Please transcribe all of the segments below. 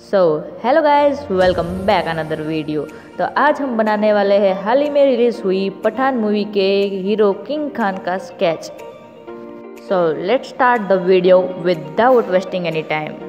So hello guys, welcome back another video. तो आज हम बनाने वाले हैं हाल ही में रिलीज हुई पठान मूवी के हीरो किंग खान का sketch. So let's start the video without wasting any time.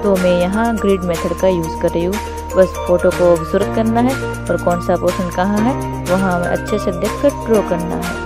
तो मैं यहाँ ग्रिड मेथड का यूज़ कर रही हूँ। बस फोटो को ऑब्जर्व करना है और कौन सा पोर्शन कहाँ है वहाँ हमें अच्छे से देखकर ड्रॉ करना है।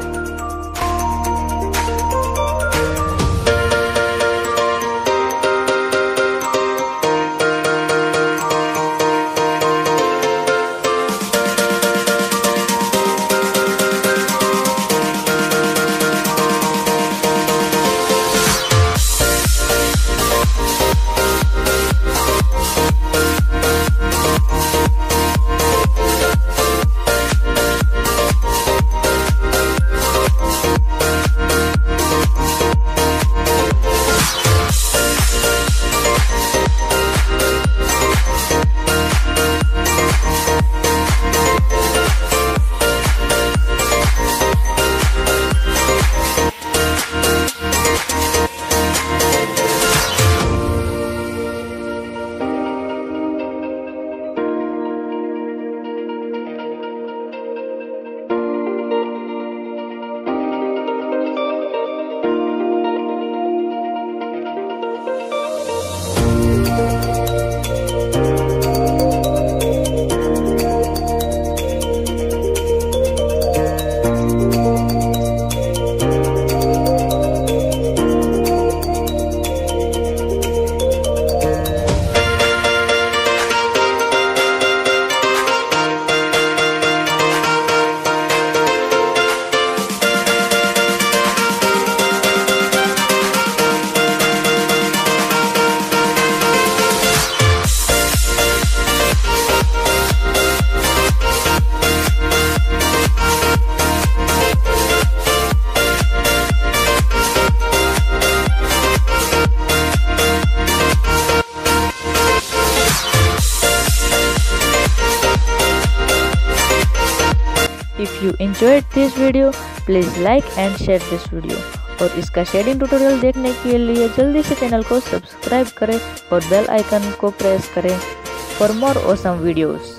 If you enjoyed this video, please like and share this video। और इसका शेडिंग ट्यूटोरियल देखने के लिए जल्दी से चैनल को सब्सक्राइब करें और बेल आइकन को प्रेस करें फॉर मोर ऑसम वीडियोस।